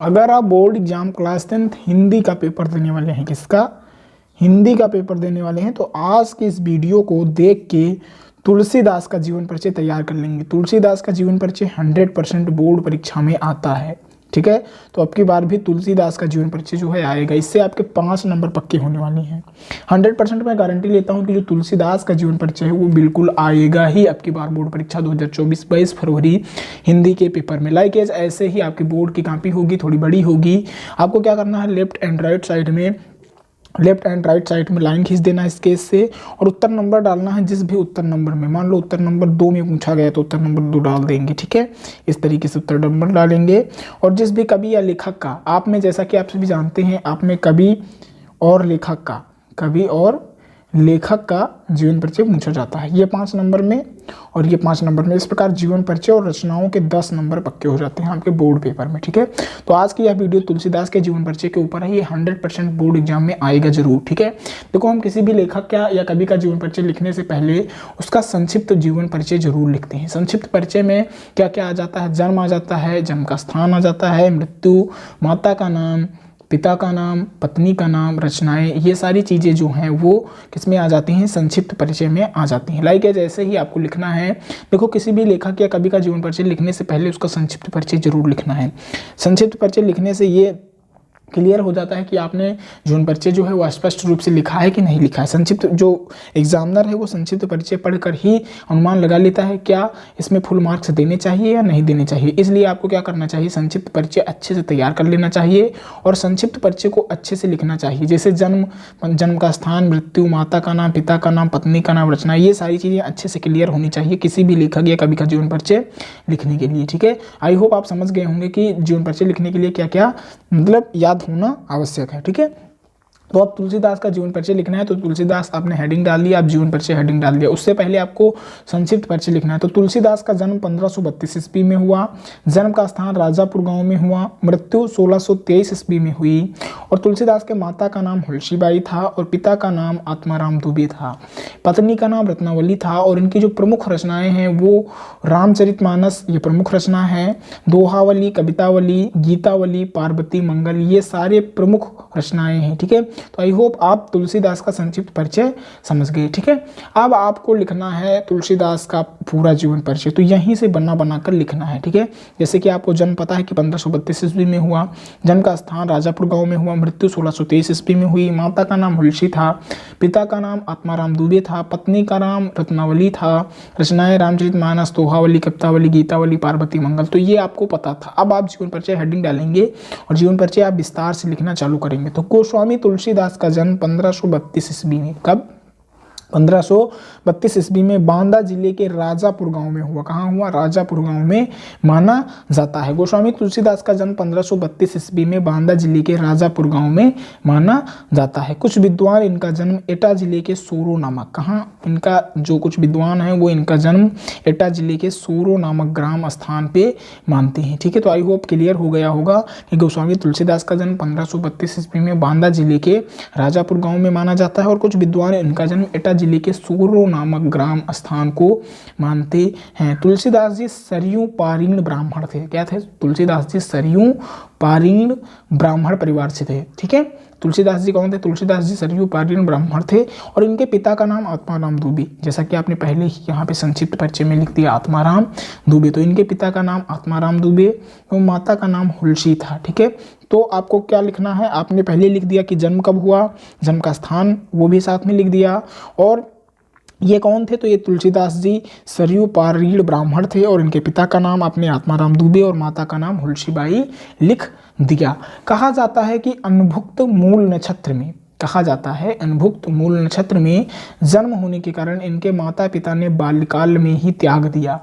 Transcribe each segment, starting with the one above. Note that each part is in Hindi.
अगर आप board exam class 10th Hindi का पेपर देने वाले हैं, किसका, हिंदी का पेपर देने वाले हैं, तो आज के इस वीडियो को देख के तुलसीदास का जीवन परिचय तैयार कर लेंगे। तुलसीदास का जीवन परिचय 100% बोर्ड परीक्षा में आता है, ठीक है। तो अब की बार भी तुलसीदास का जीवन परिचय जो है आएगा, इससे आपके 5 नंबर पक्के होने वाले हैं। 100% मैं गारंटी लेता हूं कि जो तुलसीदास का जीवन परिचय है वो बिल्कुल आएगा ही अब की बार बोर्ड परीक्षा 2024 22 फरवरी हिंदी के पेपर में। लाइक एज ऐसे ही आपकी बोर्ड की कॉपी होगी, थोड़ी बड़ी होगी। आपको क्या करना है, लेफ्ट एंड राइट साइड में लाइन खींच देना है इस केस से, और उत्तर नंबर डालना है जिस भी उत्तर नंबर में, मान लो उत्तर नंबर 2 में पूछा गया तो उत्तर नंबर 2 डाल देंगे, ठीक है। इस तरीके से उत्तर नंबर डालेंगे। और जिस भी कवि या लेखक का, आप में जैसा कि आप सभी जानते हैं, आप में कवि और लेखक का जीवन परिचय पूछा जाता है, ये 5 नंबर में और ये 5 नंबर में। इस प्रकार जीवन परिचय और रचनाओं के 10 नंबर पक्के हो जाते हैं आपके बोर्ड पेपर में, ठीक है। तो आज की यह वीडियो तुलसीदास के जीवन परिचय के ऊपर है, ये 100% बोर्ड एग्जाम में आएगा जरूर, ठीक है। देखो, हम किसी भी लेखक का या कवि का जीवन परिचय लिखने से पहले उसका संक्षिप्त जीवन परिचय जरूर लिखते हैं। संक्षिप्त परिचय में क्या क्या आ जाता है, जन्म आ जाता है, जन्म का स्थान आ जाता है, मृत्यु, माता का नाम, पिता का नाम, पत्नी का नाम, रचनाएं, ये सारी चीज़ें जो हैं वो किसमें आ जाती हैं, संक्षिप्त परिचय में आ जाती हैं। लाइक जैसे ही आपको लिखना है, देखो किसी भी लेखक या कवि का जीवन परिचय लिखने से पहले उसका संक्षिप्त परिचय जरूर लिखना है। संक्षिप्त परिचय लिखने से ये क्लियर हो जाता है कि आपने जीवन परिचय जो है वो स्पष्ट रूप से लिखा है कि नहीं लिखा है। संक्षिप्त जो एग्जामिनर है वो संक्षिप्त परिचय पढ़कर ही अनुमान लगा लेता है क्या इसमें फुल मार्क्स देने चाहिए या नहीं देने चाहिए। इसलिए आपको क्या करना चाहिए, संक्षिप्त परिचय अच्छे से तैयार कर लेना चाहिए और संक्षिप्त परिचय को अच्छे से लिखना चाहिए। जैसे जन्म का स्थान, मृत्यु, माता का नाम, पिता का नाम, पत्नी का नाम, रचना, ये सारी चीज़ें अच्छे से क्लियर होनी चाहिए किसी भी लेखक या कवि का जीवन परिचय लिखने के लिए, ठीक है। आई होप आप समझ गए होंगे कि जीवन परिचय लिखने के लिए क्या क्या मतलब याद होना आवश्यक है, ठीक है। तो अब तुलसीदास का जीवन परिचय लिखना है तो तुलसीदास आपने हेडिंग डाल दिया, आप जीवन परिचय हेडिंग डाल दिया। उससे पहले आपको संक्षिप्त परिचय लिखना है। तो तुलसीदास का जन्म 1532 ईस्वी में हुआ, जन्म का स्थान राजापुर गांव में हुआ, मृत्यु 1623 ईस्वी में हुई, और तुलसीदास के माता का नाम हुलसीबाई था और पिता का नाम आत्माराम दुबे था, पत्नी का नाम रत्नावली था, और इनकी जो प्रमुख रचनाएं हैं वो रामचरितमानस ये प्रमुख रचना है, दोहावली, कवितावली, गीतावली, पार्वती मंगल, ये सारे प्रमुख रचनाएं हैं, ठीक है। तो आई होप आप तुलसीदास का संक्षिप्त परिचय समझ गए, ठीक है। अब आपको लिखना है तुलसीदास का पूरा जीवन परिचय, तो यहीं से बना कर लिखना है, ठीक है। जैसे कि आपको जन्म पता है कि 1532 ईस्वी में हुआ, जन्म का स्थान राजापुर गांव में हुआ, मृत्यु 1623 ईस्वी में हुई, माता का नाम हुलसी था, पिता का नाम आत्माराम दुबे था, पत्नी का नाम रत्नावली था, रचनाएं रामचरितमानस, दोहावली, कवितावली, गीतावली, पार्वती मंगल, तो ये आपको पता था। अब आप जीवन परिचय हेडिंग डालेंगे और जीवन परिचय आप विस्तार से लिखना चालू करेंगे। तो गोस्वामी तुलसीदास का जन्म 1532 ईस्वी में, कब, 1532 ईस्वी में बांदा जिले के राजापुर गांव में हुआ। कहाँ हुआ, राजापुर गांव में माना जाता है। गोस्वामी तुलसीदास का जन्म 1532 ईस्वी में बांदा जिले के राजापुर गांव में माना जाता है। कुछ विद्वान इनका जन्म एटा जिले के सोरो नामक, कहाँ, इनका जो कुछ विद्वान है वो इनका जन्म एटा जिले के सोरो नामक ग्राम स्थान पे मानते हैं, ठीक है। तो आई होप क्लियर हो गया होगा कि गोस्वामी तुलसीदास का जन्म 1532 ईस्वी में बांदा जिले के राजापुर गांव में माना जाता है, और कुछ विद्वान इनका जन्म एटा जिले के सोरो नामक ग्राम स्थान को मानते हैं। तुलसीदास जी सरयू पारीण ब्राह्मण थे। क्या थे, तुलसीदास जी सरयू पारीण ब्राह्मण परिवार से थे, ठीक है। तुलसीदास जी कौन थे, तुलसीदास जी सरयू पारीण ब्राह्मण थे, और इनके पिता का नाम आत्माराम दुबे, जैसा कि आपने पहले ही यहाँ पे संक्षिप्त परिचय में लिख दिया आत्माराम दुबे। तो इनके पिता का नाम आत्माराम दुबे और माता का नाम हुलसी था, ठीक है। तो आपको क्या लिखना है, आपने पहले लिख दिया कि जन्म कब हुआ, जन्म का स्थान वो भी साथ में लिख दिया, और ये कौन थे, तो ये तुलसीदास जी सरयू पारीण ब्राह्मण थे, और इनके पिता का नाम आपने आत्माराम दुबे और माता का नाम हुलसीबाई लिख दिया। कहा जाता है कि अनुभुक्त मूल नक्षत्र में, कहा जाता है अनुभुक्त मूल नक्षत्र में जन्म होने के कारण इनके माता पिता ने बाल्यकाल में ही त्याग दिया।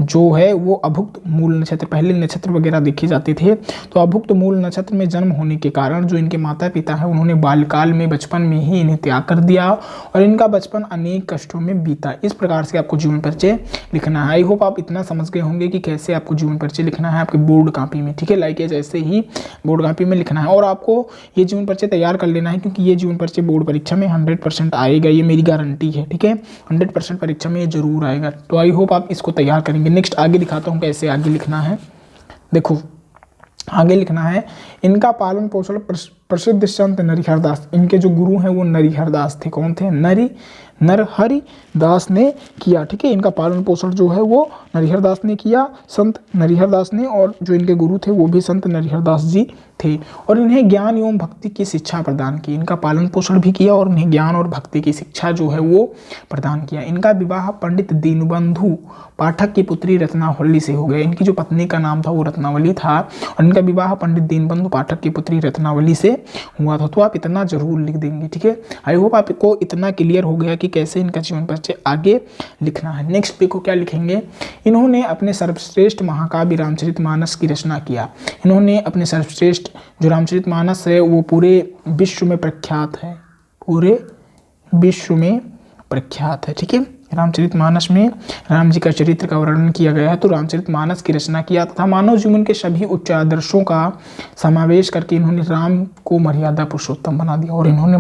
जो है वो अभुक्त मूल नक्षत्र, पहले नक्षत्र वगैरह देखे जाते थे, तो अभुक्त मूल नक्षत्र में जन्म होने के कारण जो इनके माता पिता हैं उन्होंने बाल्यकाल में, बचपन में ही इन्हें त्याग कर दिया, और इनका बचपन अनेक कष्टों में बीता। इस प्रकार से आपको जीवन परिचय लिखना है। आई होप आप इतना समझ गए होंगे कि कैसे आपको जीवन परिचय लिखना है आपके बोर्ड कॉपी में, ठीक है। लाइक जैसे ही बोर्ड कॉपी में लिखना है, और आपको ये जीवन परिचय तैयार कर लेना है क्योंकि ये जीवन परिचय बोर्ड परीक्षा में 100% आएगा, ये मेरी गारंटी है, ठीक है। 100% परीक्षा में ये जरूर आएगा। तो आई होप आप इसको तैयार करेंगे। नेक्स्ट आगे दिखाता हूँ कैसे आगे लिखना है। देखो आगे लिखना है, इनका पालन पोषण प्रसिद्ध संत नरिहर दास, इनके जो गुरु हैं वो नरिहर दास थे। कौन थे? नरहरि दास ने किया। ठीक है, इनका पालन पोषण जो है वो नरिहर दास ने किया, संत नरिहर दास ने, और जो इनके गुरु थे वो भी संत नरिहर दास जी थे। और इन्हें ज्ञान एवं भक्ति की शिक्षा प्रदान की। इनका पालन पोषण भी किया और इन्हें ज्ञान और भक्ति की शिक्षा जो है वो प्रदान किया। इनका विवाह पंडित दीनबंधु पाठक की पुत्री रत्नावली से हो गया। इनकी जो पत्नी का नाम था वो रत्नावली था और इनका विवाह पंडित दीनबंधु पाठक की पुत्री रत्नावली से हुआ था। तो आप इतना जरूर लिख देंगे। ठीक है, आई होप आपको इतना क्लियर हो गया कि कैसे इनका जीवन परिचय आगे लिखना है। नेक्स्ट देखो क्या लिखेंगे, इन्होंने अपने सर्वश्रेष्ठ महाकाव्य रामचरितमानस की रचना किया। इन्होंने अपने सर्वश्रेष्ठ जो रामचरितमानस है वो पूरे विश्व में प्रख्यात है, पूरे विश्व में प्रख्यात है। ठीक है, रामचरितमानस में राम जी का चरित्र का वर्णन किया गया है। तो रामचरितमानस की रचना किया तथा मानव जीवन के सभी उच्च आदर्शों का समावेश करके इन्होंने राम को मर्यादा पुरुषोत्तम बना दिया। और इन्होंने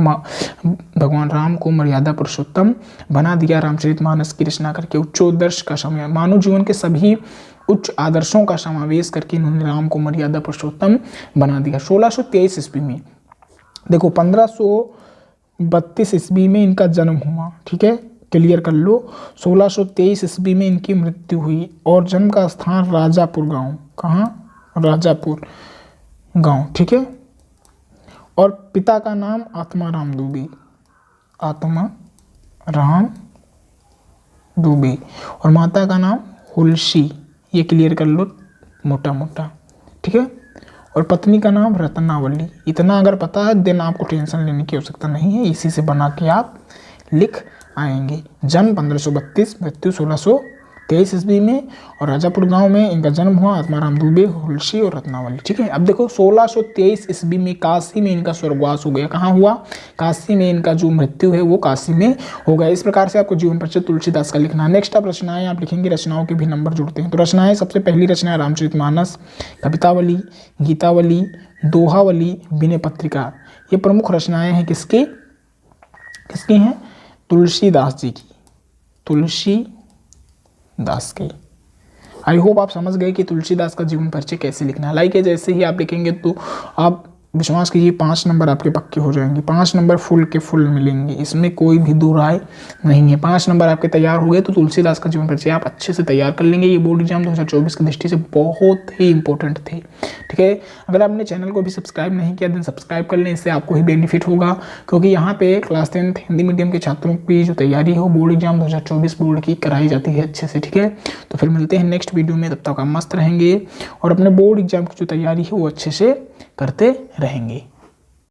भगवान राम को मर्यादा पुरुषोत्तम बना दिया रामचरितमानस की रचना करके। उच्चोदर्श का समय, मानव जीवन के सभी उच्च आदर्शों का समावेश करके इन्होंने राम को मर्यादा पुरुषोत्तम बना दिया। 1623 ईस्वी में, देखो 1532 ईस्वी में इनका जन्म हुआ। ठीक है, क्लियर कर लो। 1623 ईस्वी में इनकी मृत्यु हुई और जन्म का स्थान राजापुर गांव, कहाँ? राजापुर गांव। ठीक है, और पिता का नाम आत्माराम दुबे, आत्माराम दुबे, और माता का नाम हुलसी। ये क्लियर कर लो मोटा मोटा। ठीक है, और पत्नी का नाम रत्नावली। इतना अगर पता है देन आपको टेंशन लेने की आवश्यकता नहीं है, इसी से बना के आप लिख आएंगे। जन्म 1532, मृत्यु 1623 ईस्वी में, और राजापुर गांव में इनका जन्म हुआ। आत्माराम दुबे, हुलसी और रत्नावली। ठीक है, अब देखो 1623 ईस्वी में काशी में इनका स्वर्गवास हो गया। कहाँ हुआ? काशी में। इनका जो मृत्यु है वो काशी में हो गया। इस प्रकार से आपको जीवन परिचय तुलसीदास का लिखना है। नेक्स्ट आप रचनाएं आप लिखेंगे, रचनाओं के भी नंबर जुड़ते हैं। तो रचनाएं, सबसे पहली रचना रामचरितमानस, कवितावली, गीतावली, दोहावली, विनय पत्रिका। ये प्रमुख रचनाएं हैं किसकी हैं? तुलसीदास जी की, तुलसीदास की। आई होप आप समझ गए कि तुलसीदास का जीवन परिचय कैसे लिखना है। लाइक जैसे ही आप लिखेंगे तो आप विश्वास कीजिए 5 नंबर आपके पक्के हो जाएंगे। 5 नंबर फुल के फुल मिलेंगे, इसमें कोई भी दो राय नहीं है। 5 नंबर आपके तैयार हो गए तो तुलसीदास का जीवन परिचय आप अच्छे से तैयार कर लेंगे। ये बोर्ड एग्जाम 2024 की दृष्टि से बहुत ही इंपॉर्टेंट थे। ठीक है, अगर आपने चैनल को भी सब्सक्राइब नहीं किया देन सब्सक्राइब कर लें, इससे आपको ही बेनिफिट होगा, क्योंकि यहाँ पे क्लास 10th हिंदी मीडियम के छात्रों की जो तैयारी है वो बोर्ड एग्जाम 2024 बोर्ड की कराई जाती है अच्छे से। ठीक है, तो फिर मिलते हैं नेक्स्ट वीडियो में, तब तक आप मस्त रहेंगे और अपने बोर्ड एग्जाम की जो तैयारी है वो अच्छे से करते रहेंगे।